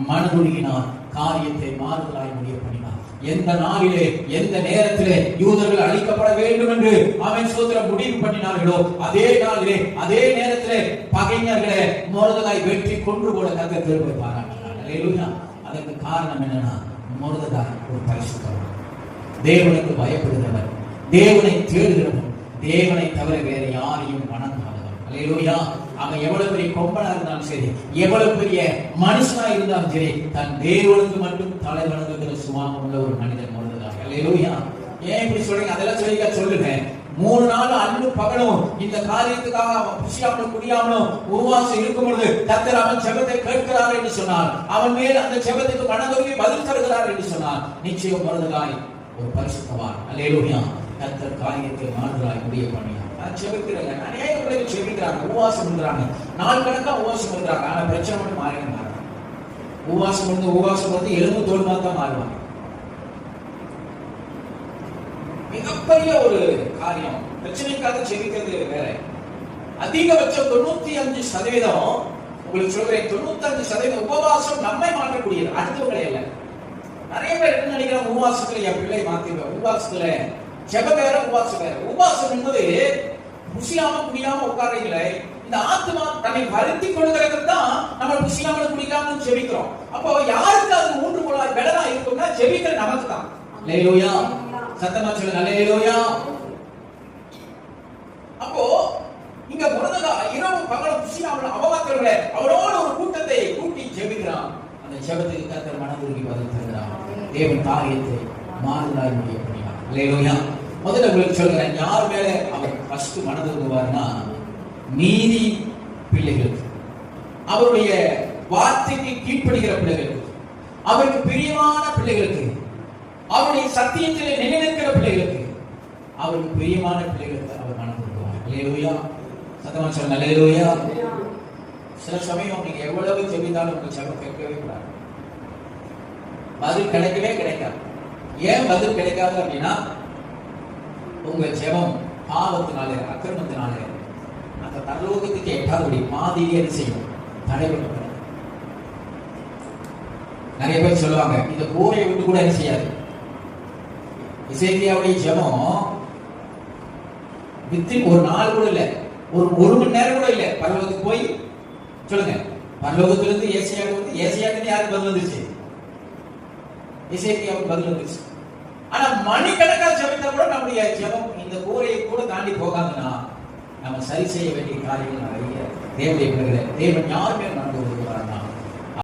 மனதுருகினார், காரியத்தை மாறுதலாய் முடிய பண்ணினார். எந்த நாளிலே எந்த நேரத்திலே யூதர்கள் அழிக்கப்பட வேண்டும் என்று அவன் சோதரம் முடிவு பண்ணினார்களோ அதே நாளிலே அதே நேரத்திலே பகைஞர்களை மொர்தெகாய் வெற்றி கொன்று போல கர்த்தர் கிருபை பாராட்டினார். அல்லேலூயா. அதற்கு காரணம் என்னன்னா, மொர்தெகாய் ஒரு பரிசுத்தவான், தேவனுக்கு பயப்படுகிறவர், தேவனை தேடுகிறவர், தேவனை தவிர வேற யாரையும் வணங்காதவர். அல்லேலூயா. அவன் எவ்வளவு பெரிய கொம்பனா இருந்தாலும் சரி, எவ்வளவு பெரிய மனுஷனா இருந்தாலும் சரி, தன் தேவனுக்கு மட்டும் தலை வணங்குகிற சுபாவம் உள்ள ஒரு மனிதன் மொர்தெகாய். அல்லேலூயா. ஏன் இப்படி சொல்றீங்க? அதெல்லாம் சொல்லுங்க. 3 நாள் அன்னும் பகலும் இந்த காரியத்துக்காக அவன் புசியாமலும் குடியாமலும் உபவாசம் இருக்கும் பொழுது கர்த்தர் அவன் ஜெபத்தை கேட்கிறார் என்று சொன்னார். அவன் மேல் அந்த ஜெபத்துக்கு மனதுருகி பதில் தருகிறார் என்று சொன்னார். நிச்சயம் மொர்தெகாய் ஒரு பரிசுத்தவான். அல்லேலூயா. கர்த்தர் காரியத்தை மாறுதலாய் முடிய பண்ணினார். ஜெபிக்கிறாங்க, அநேக பிள்ளைகள் ஜெபிக்கிறாங்க, உபவாசம் பண்றாங்க, நாள் கணக்கா உபவாசம் பண்றாங்க. ஆனா பிரச்சனை மட்டும் மாறினாங்க. உபவாசம் வந்து எலும்பு தோல் தான் மாறுவாங்க. மிகப்பெரிய ஒரு காரியம். பிரச்சனைக்காக ஜெபிக்கிறது வேற. அதிகபட்சம் 95% உங்களுக்கு சொல்றேன், 95% உபவாசம் நம்மை மாற்றக்கூடியது, அடுத்தவங்களே இல்லை. நிறைய பேர் என்ன நினைக்கிறாங்க, உபவாசத்துல என் பிள்ளை மாத்திடுவேன். உபவாசத்துல ஜெபம் வேற, உபவாசம் வேற. உபவாசம் என்பது புசியாம குடியாம உட்கார்றீங்களே, இந்த ஆத்மா தன்னை வருத்தி கொள்கிறது தான் நம்ம புசியாம குடிக்காம ஜெபிக்கிறோம். அப்போ யாருக்கு அது 3 கோளாறு பெலனா இருக்கும்னா ஜெபிக்கிற நமக்கு தான். அல்லேலூயா. சத்தமா சொல்லுங்க, அல்லேலூயா. அப்போ இங்க மொர்தெகாய் இரவு பகலும் புசியாமல் அவமாக்கிறவர்களே அவரோட ஒரு கூட்டத்தை கூட்டி ஜெபிக்கிறான். அந்த ஜெபத்துக்கு கர்த்தர் மனதுருகி பதில் தருகிறார். தேவன் காரியத்தை மாறுதலாய் முடிய பண்ணினார். அல்லேலூயா. முதல்ல உங்களுக்கு சொல்றேன், யார் மேல அவர் ஃபர்ஸ்ட் மனதுருகுவார்னா, நீதி பிள்ளைகளுக்கு, அவருடைய வார்த்தைக்கு கீழ்ப்படுகிற பிள்ளைகளுக்கு, அவருக்கு பிரியமான பிள்ளைகளுக்கு, அவருடைய சத்தியத்திலே நிலைநிற்கிற பிள்ளைகளுக்கு, அவருக்கு பிரியமான பிள்ளைகளுக்கு அவர் மனதுருகுவார். அல்லேலூயா. சத்தமா சொல்லுங்க, அல்லேலூயா. சில சமயம் நீங்க எவ்வளவு ஜெபித்தாலும் உங்க ஜெபம் கேட்கவே கூடாது, பதில் கிடைக்கவே கிடைக்காது. ஏன் பதில் கிடைக்காது அப்படின்னா, உங்க ஜெபம் பாவத்தினாலே அக்கிரமத்தினாலே அந்த பரலோகத்துக்கு எட்டாதபடி மாதிரியே செய்யும், தடைபட்டு. நிறைய பேர் சொல்லுவாங்க, இந்த கூரையை விட்டு கூட என்ன செய்யாது. எசேக்கியாவுடைய ஜெபம் வித்தின் ஒரு நாள் கூட இல்ல, ஒரு மணி நேரம் கூட இல்ல, பரலோகத்துக்கு போய் சொல்லுங்க. பரலோகத்திலிருந்து ஏசியாவுக்கு யாருக்கு பதில் வந்துச்சு? எசேக்கியாவுக்கு பதில் வந்துச்சு. ஆனா மணிக்கணக்கா ஜெபித்தா கூட நம்முடைய ஜெபம் இந்த கூரையை கூட தாண்டி போகாதுன்னா நம்ம சரி செய்ய வேண்டிய காரியங்கள் நிறைய. தேவனுடைய பிள்ளைகளே, தேவன் யாருமே நடந்து